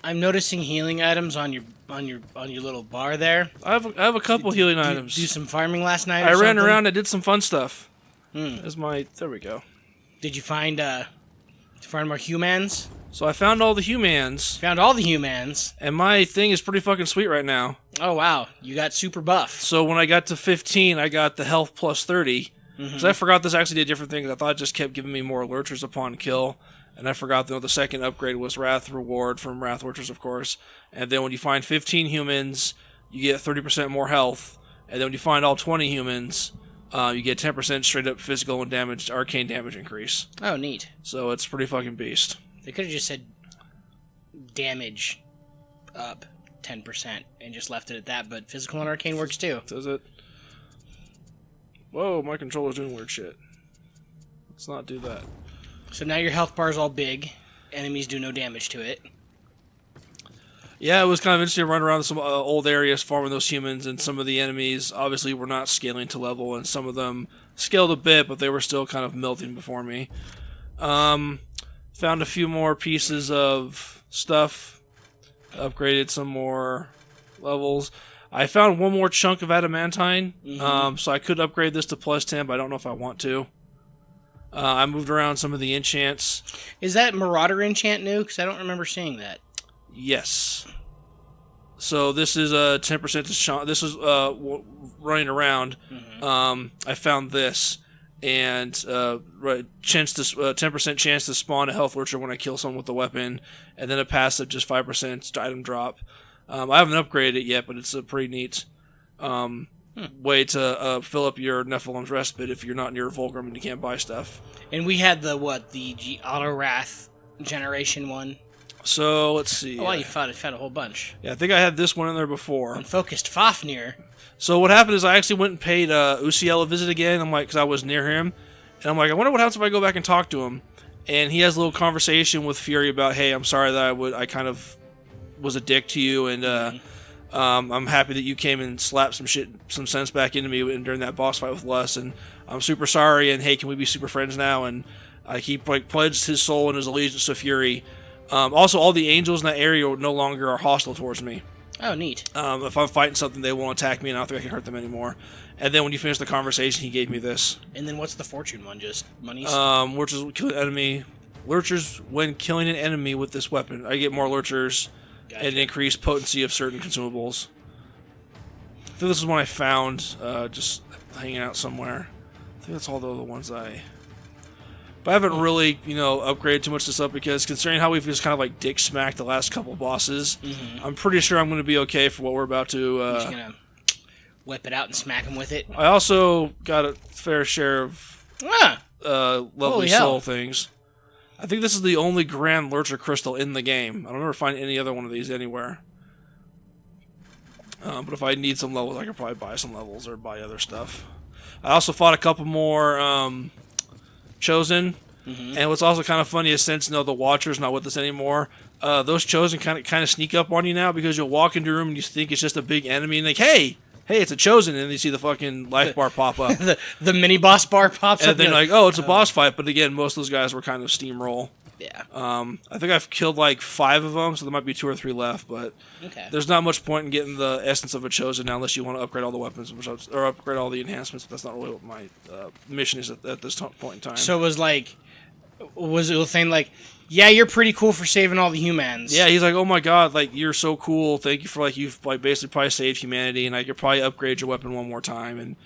I'm noticing healing items on your little bar there. I have a couple healing items. Do some farming last night. I or ran something? around. I did some fun stuff. Hmm. There we go. Did you find more humans? So I found all the humans, Found all the humans. and my thing is pretty fucking sweet right now. Oh wow, you got super buff. So when I got to 15, I got the health plus 30. Because I forgot this actually did different things. I thought it just kept giving me more lurchers upon kill. And I forgot the second upgrade was Wrath Reward from Wrath Lurchers, of course. And then when you find 15 humans, you get 30% more health. And then when you find all 20 humans, you get 10% straight up physical and arcane damage increase. Oh, neat. So it's pretty fucking beast. They could have just said damage up 10% and just left it at that, but physical and arcane works too. Does it? Whoa, my controller's doing weird shit. Let's not do that. So now your health bar is all big. Enemies do no damage to it. Yeah, it was kind of interesting to run around some old areas farming those humans, and some of the enemies obviously were not scaling to level, and some of them scaled a bit, but they were still kind of melting before me. Found a few more pieces of stuff. Upgraded some more levels. I found one more chunk of adamantine, so I could upgrade this to plus 10, but I don't know if I want to. I moved around some of the enchants. Is that Marauder enchant new? Because I don't remember seeing that. Yes. So this is 10% to shot. This is running around. I found this, and 10% chance to spawn a health lurcher when I kill someone with the weapon, and then a passive just 5% item drop. I haven't upgraded it yet, but it's a pretty neat way to fill up your Nephilim's Respite if you're not near Fulgrim and you can't buy stuff. And we had the Auto Wrath generation one. So let's see. Oh, wow, you found a whole bunch. Yeah, I think I had this one in there before. Unfocused Fafnir. So what happened is I actually went and paid Uziel a visit again. I'm like, because I was near him, and I'm like, I wonder what happens if I go back and talk to him. And he has a little conversation with Fury about, hey, I'm sorry that I kind of was a dick to you, and I'm happy that you came and slapped some sense back into me during that boss fight with Lus, and I'm super sorry, and hey, can we be super friends now? And he pledged his soul and his allegiance to Fury. Also, all the angels in that area no longer are hostile towards me. Oh, neat. If I'm fighting something, they won't attack me, and I don't think I can hurt them anymore. And then when you finish the conversation, he gave me this. And then what's the fortune one? Just monies? Lurchers kill an enemy. Lurchers when killing an enemy with this weapon. I get more lurchers. Gotcha. And increased potency of certain consumables. I think this is one I found just hanging out somewhere. I think that's all the other ones But I haven't really, upgraded too much this up because considering how we've just kind of like dick smacked the last couple bosses, I'm pretty sure I'm going to be okay for what we're about to. You're just going to whip it out and smack him with it? I also got a fair share of lovely soul things. I think this is the only Grand Lurcher Crystal in the game. I don't ever find any other one of these anywhere. But if I need some levels, I could probably buy some levels or buy other stuff. I also fought a couple more Chosen. And what's also kind of funny is since the Watcher's not with us anymore, those Chosen kind of sneak up on you now because you'll walk into a room and you think it's just a big enemy and like, hey, it's a Chosen, and then you see the fucking life bar pop up. the mini boss bar pops up. And then you're like, oh, it's a boss fight. But again, most of those guys were kind of steamroll. Yeah. I think I've killed like 5 of them, so there might be 2 or 3 left. But there's not much point in getting the essence of a Chosen now unless you want to upgrade all the weapons or upgrade all the enhancements. But that's not really what my mission is at this point in time. So was it a thing like, yeah, you're pretty cool for saving all the humans. Yeah, he's like, oh my god, like, you're so cool. Thank you for, you've, basically probably saved humanity, and I could probably upgrade your weapon one more time, and,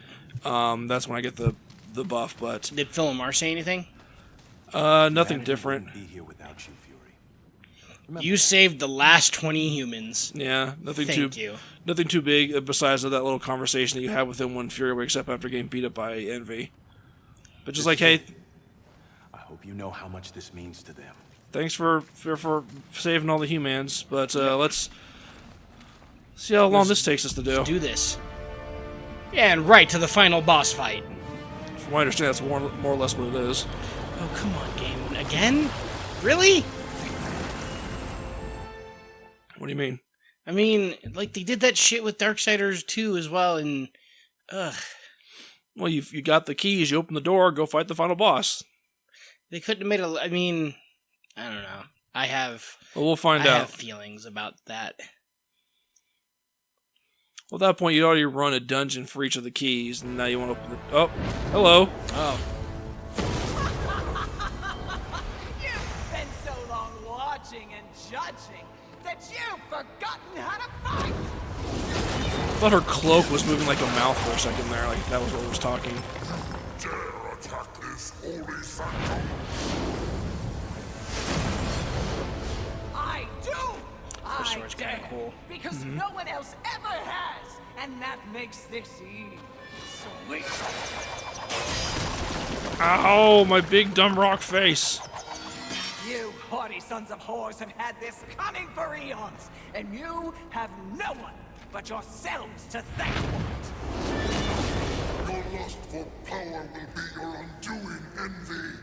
that's when I get the buff, but... Did Philomar say anything? Nothing different. Be here without you, Fury. You saved the last 20 humans. Yeah, nothing too big, besides that little conversation that you have with him when Fury wakes up after getting beat up by Envy. But just like, hey... I hope you know how much this means to them. Thanks for saving all the humans, but let's see how long this takes us to do. Let's do this. And right to the final boss fight. From what I understand, that's more or less what it is. Oh, come on, game. Again? Really? What do you mean? I mean, like, they did that shit with Darksiders 2 as well, and... Ugh. Well, you got the keys, you open the door, go fight the final boss. They couldn't have made I mean... I don't know. I have. Well, we'll find I out. have feelings about that. Well, at that point, you'd already run a dungeon for each of the keys, and now you want to open the... Oh, hello. Oh. You've spent so long watching and judging that you've forgotten how to fight! I thought her cloak was moving like a mouth for a second there, like that was what was talking. Dare attack this holy sanctum? I do! Her sword's dare, kinda cool. Because no one else ever has! And that makes this sweet. Ow, my big dumb rock face. You haughty sons of whores have had this coming for eons, and you have no one but yourselves to thank for it. Your lust for power will be your undoing, Envy.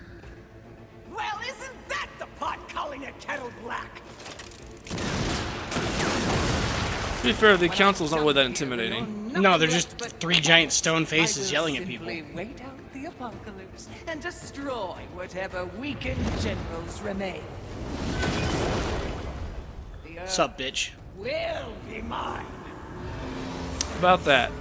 Well, isn't that the pot calling a kettle black? To be fair, the council's not really that intimidating. No, they're just three giant stone faces yelling at people. Wait out the apocalypse and destroy whatever weakened generals remain. The earth Sup, bitch? will be mine. About that.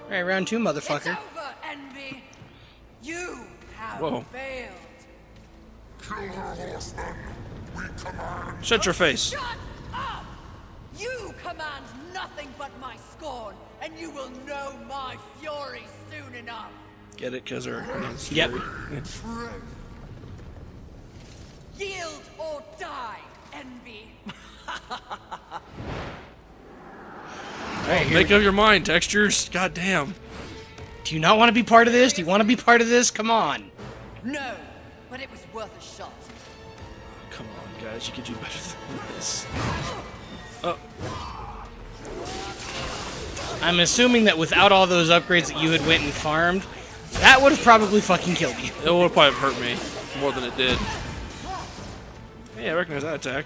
Alright, round 2, motherfucker. It's over, Envy. You have Whoa. failed. Kill her, horseman. We command. Shut your face. Shut up! You command nothing but my scorn, and you will know my fury soon enough. Get it? Because her name's Yep. Fury. Yield or die, Envy. Alright, here. Make up your mind, Textures. God damn. Do you not want to be part of this? Do you want to be part of this? Come on. No, but it was worth a shot. Come on, guys. You could do better than this. Oh. I'm assuming that without all those upgrades that you had went and farmed, that would have probably fucking killed you. It would probably hurt me more than it did. Hey, I recognize that attack.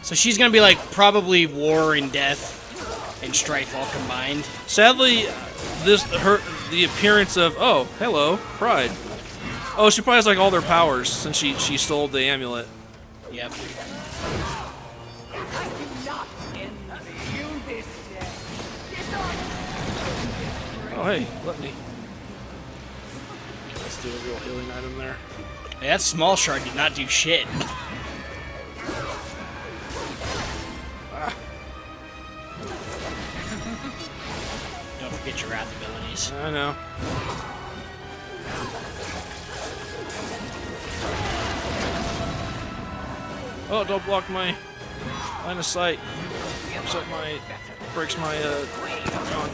So she's gonna be like probably war and death and strife all combined. Sadly, the appearance of hello, Pride. Oh, she probably has like all their powers since she stole the amulet. Yep. I do not envy you this day. Oh hey, let me. Okay, let's do a real healing item there. Hey, that small shard did not do shit. Don't forget your wrath abilities. I know. Oh, don't block my line of sight. Breaks my gun.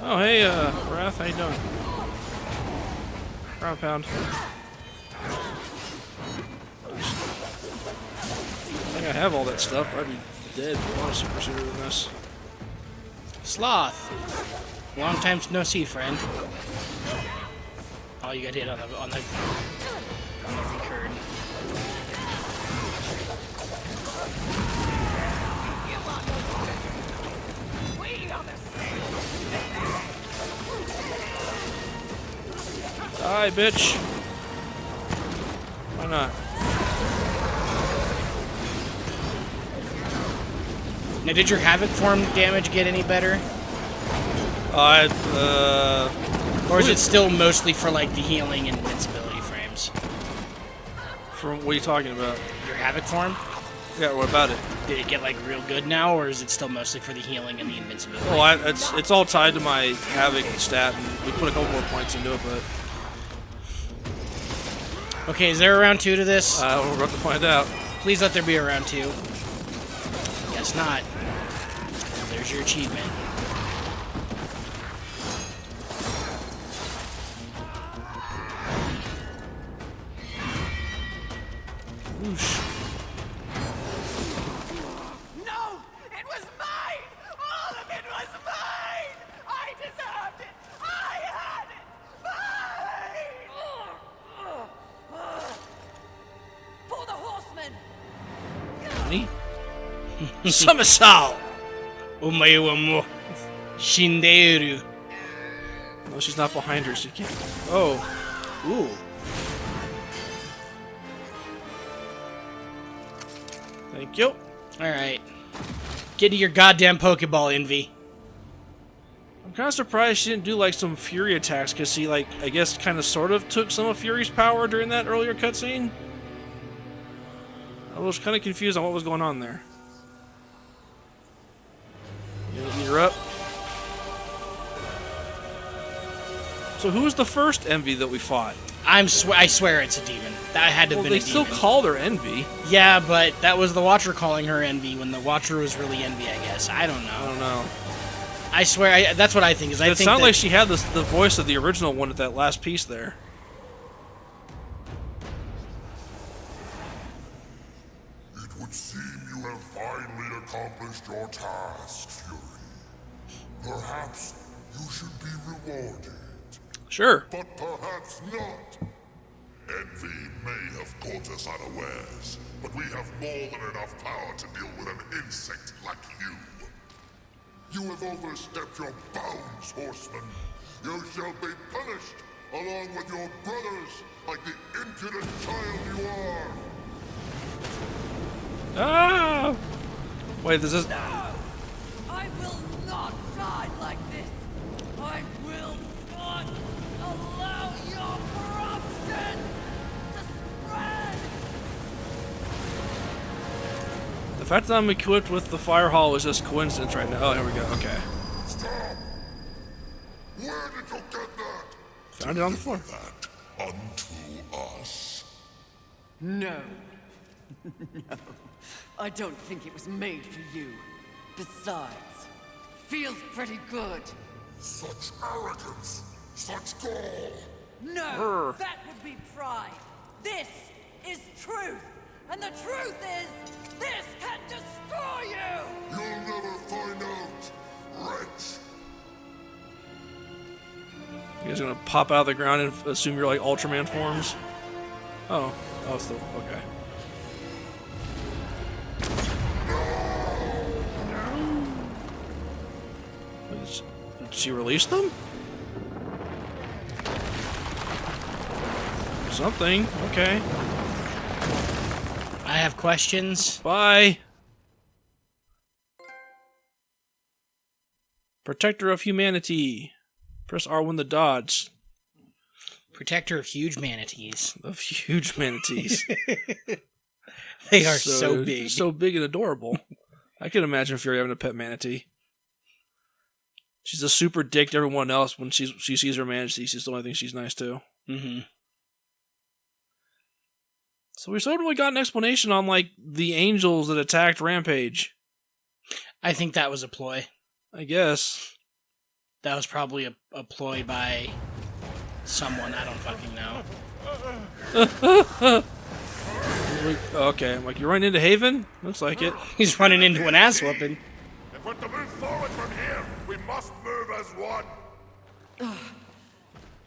Oh, hey, Wrath, how you doing? Ground pound. I think I have all that stuff. I'd be dead for a lot of super sooner than this. Sloth. Long time no see, friend. Oh, you got hit on the recurd. Die, bitch. Why not? Now, did your Havoc form damage get any better? Or is it still mostly for like the healing and invincibility frames? From what are you talking about? Your Havoc form? Yeah, what about it? Did it get like real good now, or is it still mostly for the healing and the invincibility? Well, it's all tied to my Havoc stat, and we put a couple more points into it, but Okay, is there a round 2 to this? we're about to find out. Please let there be a round 2. Guess not. There's your achievement. Whoosh. No! It was mine! All of it was mine! I deserved it! I had it! Mine! For the horsemen! Honey? Somersault! Umayu. Shinderu. No, she's not behind her. She can't. Oh. Ooh. Thank you. Alright. Get to your goddamn Pokeball, Envy. I'm kind of surprised she didn't do like some Fury attacks because she like I guess kind of sort of took some of Fury's power during that earlier cutscene. I was kind of confused on what was going on there. You gonna eat her up? So who was the first Envy that we fought? I swear it's a demon. That had to have Well, been they a still demon. called her Envy. Yeah, but that was the Watcher calling her Envy when the Watcher was really Envy, I guess. I don't I know. don't know. I swear, that's what I think. Is I It think sounded that like she had the voice of the original one at that last piece there. It would seem you have finally accomplished your task, Fury. Perhaps you should be rewarded, Sure. but perhaps not. Envy may have caught us unawares, but we have more than enough power to deal with an insect like you. You have overstepped your bounds, horseman. You shall be punished, along with your brothers, like the impudent child you are. Ah! Wait, this is. I will not die like this. I will not allow your corruption to spread. The fact that I'm equipped with the Fire Hall is just coincidence right now. Oh, here we go. Okay. Stop! Where did you get that? Found it on the floor. That unto us. No. No. I don't think it was made for you. Besides, feels pretty good. Such arrogance! Such gall! No, that would be pride. This is truth. And the truth is, this can destroy you! You'll never find out, wretch! You guys gonna pop out of the ground and assume you're like Ultraman forms? Oh. Oh, still. Okay. Did she release them? Something. Okay. I have questions. Bye. Protector of Humanity. Press R1 to dodge. Protector of huge manatees. Of huge manatees. They are so big. So big and adorable. I can imagine Fury having a pet manatee. She's a super dick to everyone else when she sees her manatee. She's the only thing she's nice to. Mm-hmm. So we sort of got an explanation on like the angels that attacked Rampage. I think that was a ploy. I guess. That was probably a ploy by someone. I don't fucking know. Okay, I'm like, you're running into Haven? Looks like it. He's running into an ass whooping. If we're to move forward from here, we must move as one.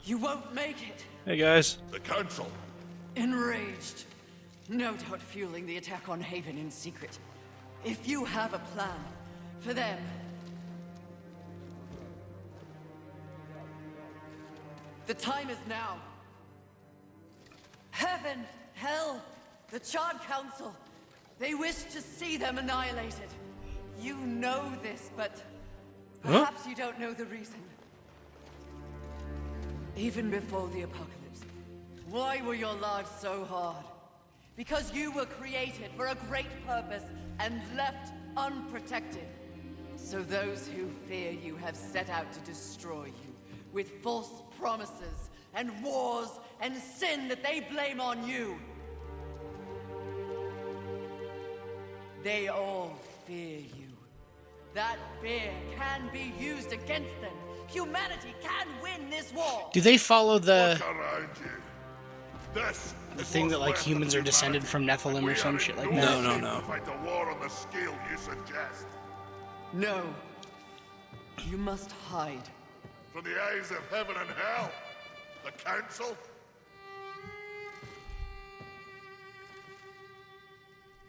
You won't make it. Hey guys. The Council. Enraged. No doubt fueling the attack on Haven in secret. If you have a plan for them. The time is now. Heaven, hell, the Charred Council. They wish to see them annihilated. You know this, but perhaps you don't know the reason. Even before the apocalypse, why were your lives so hard? Because you were created for a great purpose and left unprotected. So those who fear you have set out to destroy you with false promises and wars and sin that they blame on you. They all fear you. That fear can be used against them. Humanity can win this war. Do they follow the Around you. This thing that like humans are descended from Nephilim or some shit like that? No. Fight the war on the scale you suggest. No. You must hide. From the eyes of heaven and hell. The Council.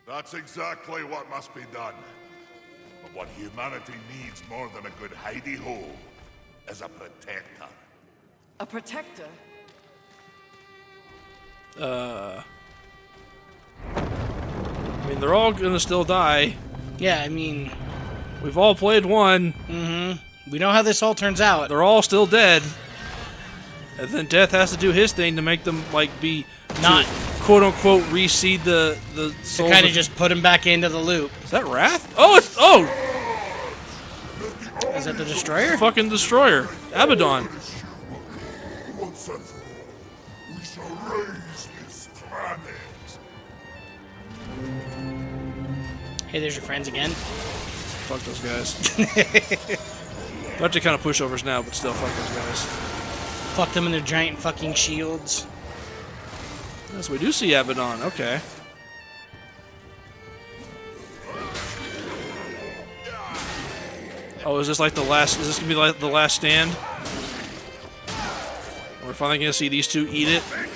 That's exactly what must be done. But what humanity needs more than a good hidey-hole is a protector. A protector? I mean, they're all gonna still die. Yeah, I mean, We've all played one. we know how this all turns out. They're all still dead. And then Death has to do his thing to make them, like, be... Not... quote-unquote reseed the souls. Kind of just put him back into the loop. Is that Wrath? Oh, it's... Oh! Is that the Destroyer? Fucking Destroyer. Abaddon. Once and for all, we shall raise his planet. Hey, there's your friends again. Fuck those guys. Bunch of kind of pushovers now, but still, fuck those guys. Fuck them in their giant fucking shields. Yes, we do see Abaddon. Okay. Oh, is this like the last... Is this gonna be like the last stand? We're finally gonna see these two eat it? Makers,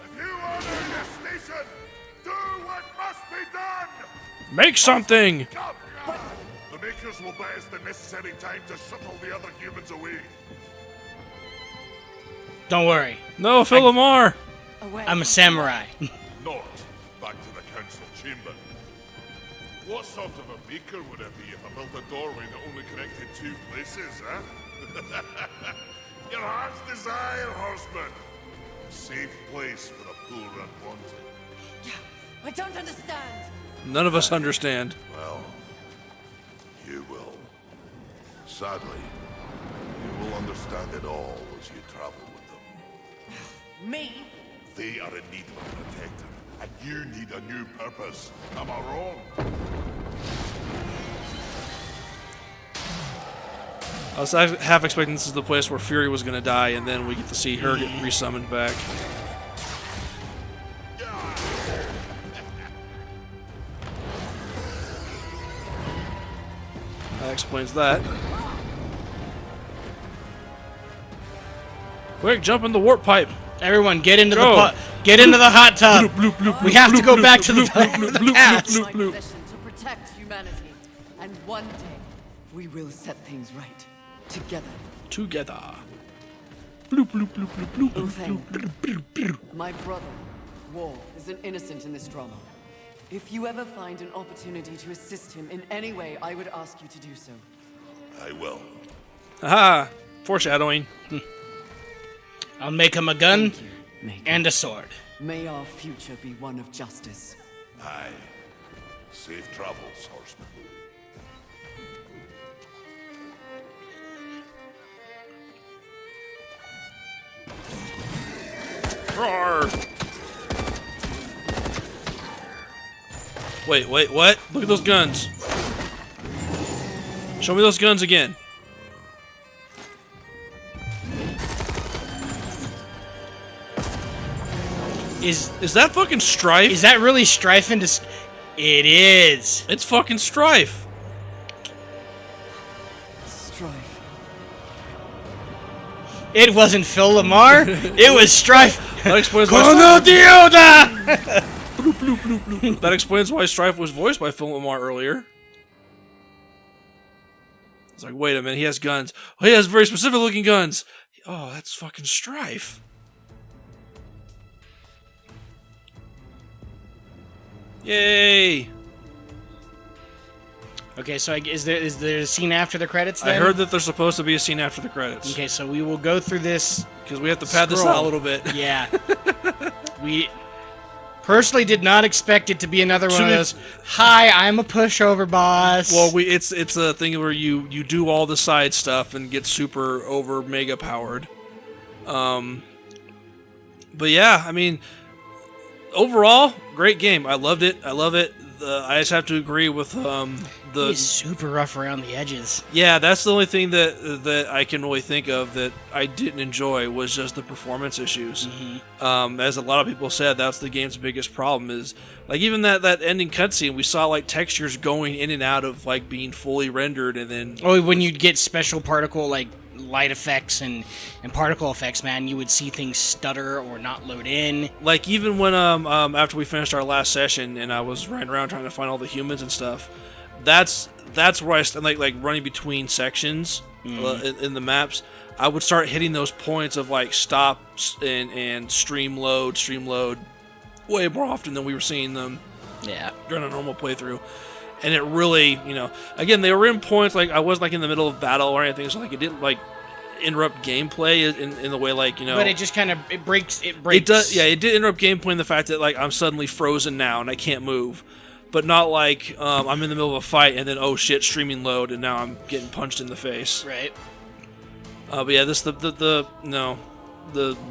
if you honor your station, do what must be done! Make something! Come! The Makers will buy us the necessary time to shuttle the other humans away. Don't worry. No, Phil Lamar! Away. I'm a samurai. Not back to the council chamber. What sort of a maker would it be if I built a doorway that only connected two places, huh? Your heart's desire, horseman. Safe place for the poor unwanted. I don't understand. None of us understand. Well, you will. Sadly, you will understand it all as you travel with them. Me? They are in need of a protector, and you need a new purpose. Am I wrong? I was half expecting this is the place where Fury was gonna die, and then we get to see her get resummoned back. That explains that. Quick, jump in the warp pipe. Everyone, get into Go. the hot tub. We have to go back to the past. My mission to protect humanity. And one day, we will set things right. Together. Together. Bloop, bloop, bloop, bloop, bloop, Oh, bloop, thank bloop, bloop, bloop. My brother, War, is an innocent in this drama. If you ever find an opportunity to assist him in any way, I would ask you to do so. I will. Aha! Foreshadowing. I'll make him a gun Thank you, Maker. and a sword. May our future be one of justice. Aye. Safe travels, horseman. Roar! Wait, what? Look at those guns. Show me those guns again. Is that fucking Strife? Is that really Strife into... It is. It's fucking Strife. Strife. It wasn't Phil Lamar. It was Strife. That explains why Kono Dioda! That explains why Strife was voiced by Phil Lamar earlier. It's like, wait a minute, he has guns. Oh, he has very specific looking guns. Oh, that's fucking Strife. Yay! Okay, so is there a scene after the credits I then? heard that there's supposed to be a scene after the credits. Okay, so we will go through this. Because we have to pad this Scroll. out a little bit. Yeah. We personally did not expect it to be another one of those, hi, I'm a pushover boss. Well, it's a thing where you do all the side stuff and get super over mega powered. But yeah, I mean, overall, great game. I loved it. I love it. I just have to agree with He's super rough around the edges. Yeah, that's the only thing that I can really think of that I didn't enjoy was just the performance issues. As a lot of people said, that's the game's biggest problem is like even that ending cutscene, we saw like textures going in and out of like being fully rendered, and then When you'd get special particle like light effects and particle effects, man, you would see things stutter or not load in. like even when after we finished our last session and I was running around trying to find all the humans and stuff. that's where I stand, like running between sections in the maps. I would start hitting those points of like stop and stream load way more often than we were seeing them during a normal playthrough. And it really, again, they were in points like I wasn't like in the middle of battle or anything, so like it didn't like interrupt gameplay in the way like But it just kind of it breaks. It does, yeah. It did interrupt gameplay in the fact that like I'm suddenly frozen now and I can't move, but not like I'm in the middle of a fight and then oh shit, streaming load and now I'm getting punched in the face. Right. But yeah, this the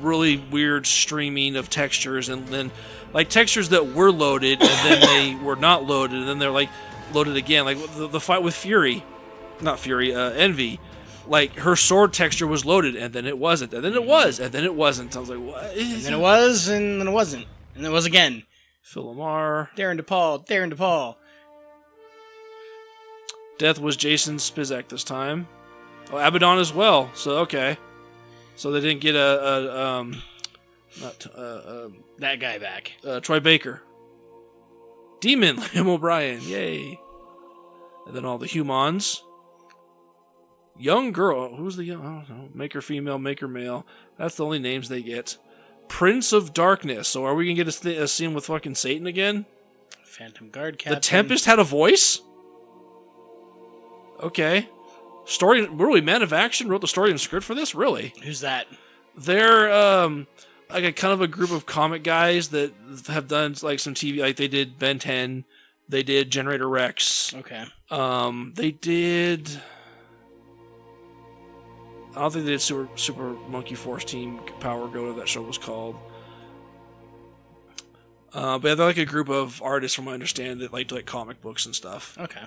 really weird streaming of textures and then like textures that were loaded and then they were not loaded and then they're like loaded again. Like the fight with Envy. Like her sword texture was loaded and then it wasn't and then it was and then it wasn't. I was like, what? And then it was and then it wasn't and then it was again. Philomar. Darren DePaul. Death was Jason Spizak this time. Oh, Abaddon as well. So okay, so they didn't get that guy back. Troy Baker. Demon Liam O'Brien. Yay! And then all the humans. Young girl. Who's the young? I don't know. Maker female, maker male. That's the only names they get. Prince of Darkness. So are we gonna get a scene with fucking Satan again? Phantom Guard Captain. The Tempest had a voice. Okay. Story, really, Man of Action wrote the story and script for this? Really? Who's that? They're like a kind of a group of comic guys that have done like some TV, like they did Ben 10, they did Generator Rex. Okay. They did. I don't think they did Super Monkey Force Team Power Go to that show was called. But yeah, they're like a group of artists, from what I understand, that like do like comic books and stuff. Okay.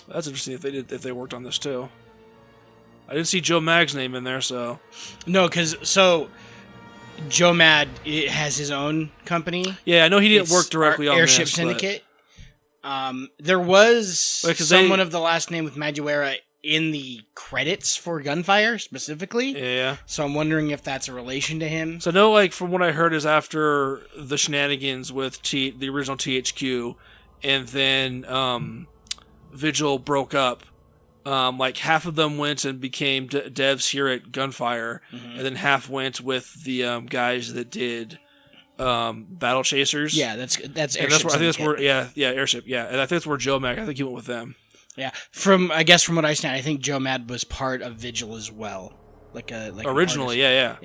That's interesting if they worked on this too. I didn't see Joe Mag's name in there, so no, because Joe Mad has his own company. Yeah, I know he didn't work directly on Airship this, Syndicate. There was someone of the last name with Maduera in the credits for Gunfire specifically. Yeah. So I'm wondering if that's a relation to him. So no, like from what I heard is after the shenanigans with the original THQ, and then Vigil broke up. Like half of them went and became devs here at Gunfire, and then half went with the guys that did Battle Chasers. Yeah, that's Airship. And that's where, I think that's where Airship. Yeah, and I think that's where Joe Mac. I think he went with them. Yeah, from what I understand, I think Joe Mad was part of Vigil as well, like originally. Yeah.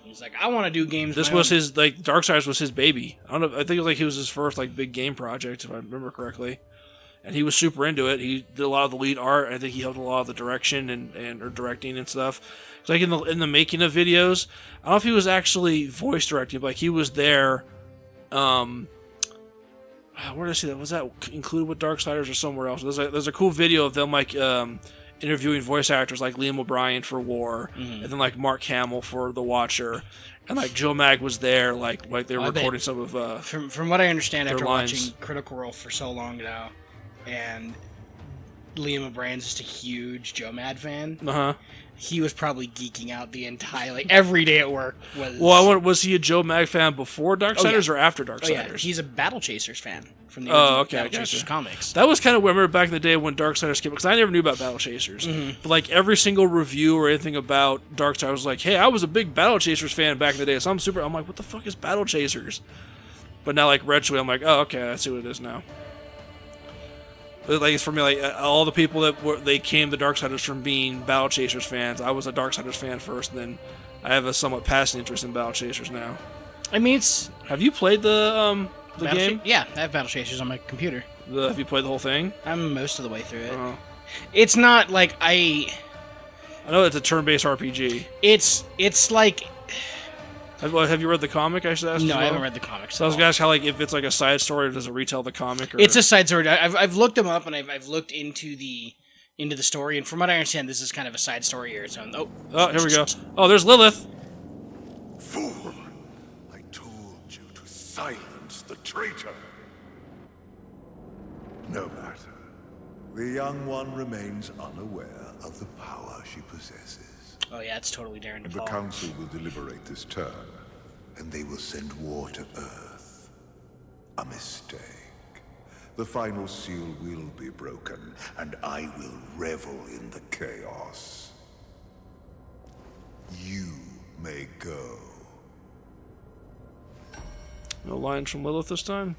He's like, I want to do games. This was his Darksiders was his baby. I don't know. I think it was it was his first big game project, if I remember correctly. And he was super into it. He did a lot of the lead art. I think he helped a lot of the direction and directing and stuff. It's like in the making of videos. I don't know if he was actually voice directing, but he was there. Where did I see that? Was that included with Darksiders or somewhere else? There's a cool video of them interviewing voice actors like Liam O'Brien for War, and then Mark Hamill for The Watcher, and Joe Mag was there, they were recording some of. From what I understand, after lines. watching Critical Role for so long now, and Liam O'Brien's just a huge Joe Mad fan. He was probably geeking out the entire every day at work. Was he a Joe Mag fan before Darksiders or after Darksiders? Oh, yeah. He's a Battle Chasers fan from the Battle Chasers comics. That was kind of where I remember back in the day when Darksiders came, because I never knew about Battle Chasers. But every single review or anything about Darksiders was like, hey, I was a big Battle Chasers fan back in the day, so I'm like, what the fuck is Battle Chasers? But now retroactively, I'm like, oh, okay, I see what it is now. But it's for me, all the people they came to Darksiders from being Battle Chasers fans. I was a Darksiders fan first, and then I have a somewhat passing interest in Battle Chasers now. I mean, have you played the game? Yeah, I have Battle Chasers on my computer. Have you played the whole thing? I'm most of the way through it. It's not I know it's a turn-based RPG. It's like. Have you read the comic? I should ask. No, I haven't read the comics. So I was gonna ask how if it's a side story, or does it retell the comic? Or... It's a side story. I've looked them up and I've looked into the story, and from what I understand, this is kind of a side story here. So here we go. Oh, there's Lilith. Fool! I told you to silence the traitor. No matter. The young one remains unaware of the power she possesses. Oh yeah, it's totally Darren DePaul. The Council will deliberate this turn, and they will send war to Earth. A mistake. the final seal will be broken, and I will revel in the chaos. You may go. No lines from Lilith this time?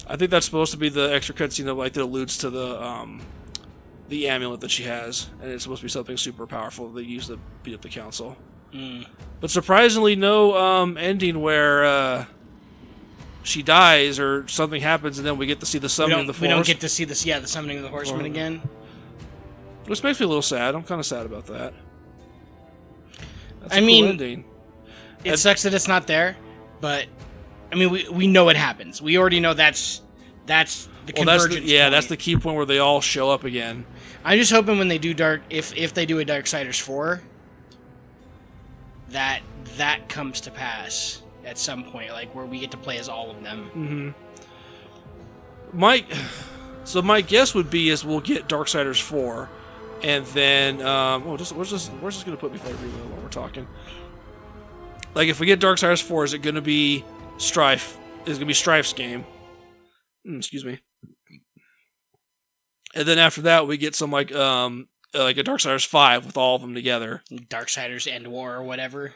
I think that's supposed to be the extra cutscene that alludes to the amulet that she has, and it's supposed to be something super powerful they use to beat up the council. But surprisingly, no ending where she dies or something happens, and then we get to see the summoning of the Force. We don't get to see the summoning of the Horsemen again. Which makes me a little sad. I'm kind of sad about that. That's a cool mean, ending. It sucks that it's not there, but I mean, we know it happens. We already know that's the convergence. That's the key point where they all show up again. I'm just hoping when they do if they do a Darksiders 4, that comes to pass at some point, like where we get to play as all of them. So my guess would be is we'll get Darksiders 4, and then where's this gonna put me if I reload while we're talking? Like if we get Darksiders 4, is it gonna be Strife? Is it gonna be Strife's game? Excuse me. And then after that, we get some like a Darksiders 5 with all of them together. Darksiders End War or whatever.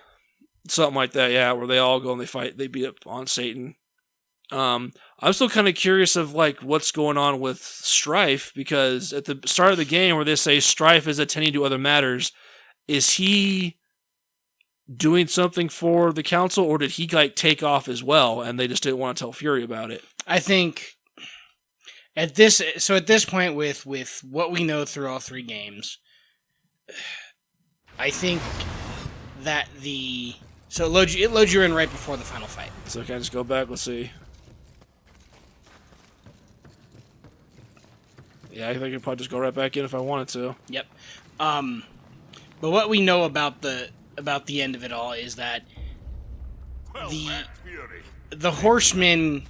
Something like that, yeah, where they all go and they beat up on Satan. I'm still kind of curious of like what's going on with Strife, because at the start of the game where they say Strife is attending to other matters, is he doing something for the council, or did he like take off as well and they just didn't want to tell Fury about it? I think at this point with what we know through all three games, I think that it loads you in right before the final fight. So can I just go back? Let's see. Yeah, I think I could probably just go right back in if I wanted to. Yep. But what we know about the end of it all is that the Horsemen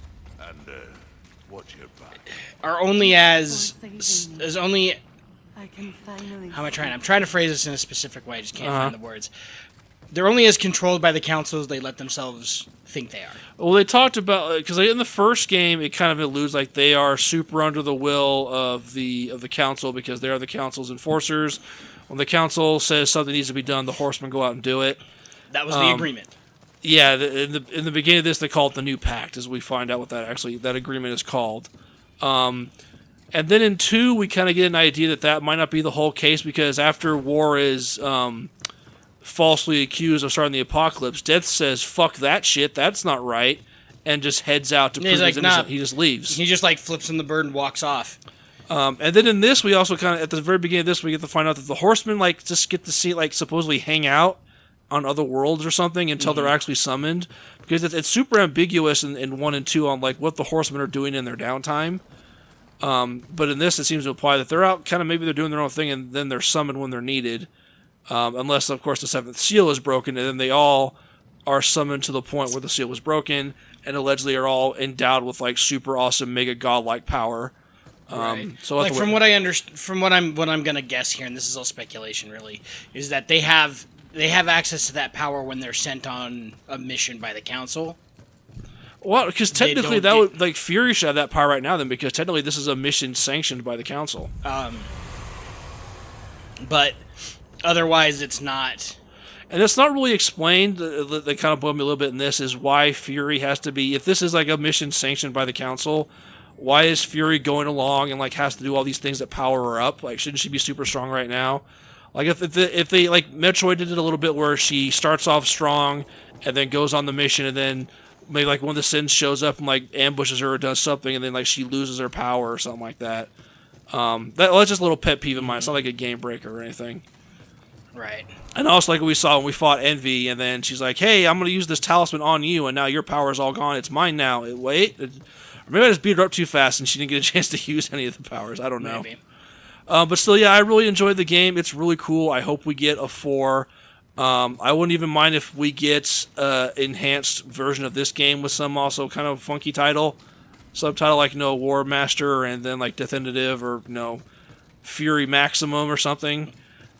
are only as only. How am I trying? I'm trying to phrase this in a specific way. I just can't find the words. They're only as controlled by the council as they let themselves think they are. Well, they talked about, because in the first game, it kind of alludes like they are super under the will of the council because they are the council's enforcers. When the council says something needs to be done, the horsemen go out and do it. That was the agreement. Yeah, in the beginning of this, they call it the New Pact, as we find out what that agreement is called. And then in 2, we kind of get an idea that might not be the whole case, because after War is falsely accused of starting the apocalypse, Death says, fuck that shit, that's not right, and just heads out to prove he's innocent. Nah. He just leaves. He just like flips in the bird and walks off. And then in this, we also kind of, at the very beginning of this, we get to find out that the horsemen like just get to see, like, supposedly hang out on other worlds or something until they're actually summoned, because it's super ambiguous in 1 and 2 on like what the horsemen are doing in their downtime. But in this, it seems to imply that they're out, kind of maybe they're doing their own thing, and then they're summoned when they're needed. Unless, of course, the 7th seal is broken, and then they all are summoned to the point where the seal was broken, and allegedly are all endowed with like super awesome, mega godlike power. Right. So like from what I understand, from what I'm gonna guess here, and this is all speculation, really, is that they have access to that power when they're sent on a mission by the council. Well, because technically that would, like, Fury should have that power right now, then, because technically this is a mission sanctioned by the council. But otherwise, it's not. And it's not really explained. They kind of blew me a little bit in this, is why Fury has to be, if this is like a mission sanctioned by the council, why is Fury going along and like has to do all these things that power her up? Like, shouldn't she be super strong right now? Like, if they like Metroid did it a little bit where she starts off strong and then goes on the mission, and then maybe like one of the Sins shows up and like ambushes her or does something, and then like she loses her power or something like that. That's just a little pet peeve of mine. It's not like a game breaker or anything. Right. And also, like we saw when we fought Envy, and then she's like, "Hey, I'm going to use this talisman on you, and now your power is all gone. It's mine now." Or maybe I just beat her up too fast, and she didn't get a chance to use any of the powers. I don't know. Maybe. But still, yeah, I really enjoyed the game. It's really cool. I hope we get a 4. I wouldn't even mind if we get enhanced version of this game with some also kind of funky subtitle like War Master, and then like Definitive, or Fury Maximum or something.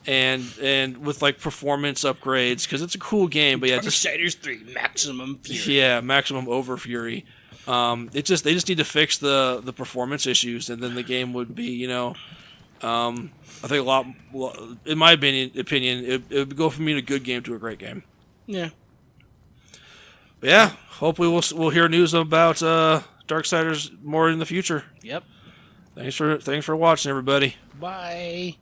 and with like performance upgrades, because it's a cool game. But yeah, just Darksiders 3 Maximum Fury. yeah, maximum over fury. They just need to fix the performance issues, and then the game would be, you know, I think a lot. Well, in my opinion, it would go from being a good game to a great game. Yeah. But yeah, hopefully we'll hear news about Darksiders more in the future. Yep. Thanks for watching, everybody. Bye.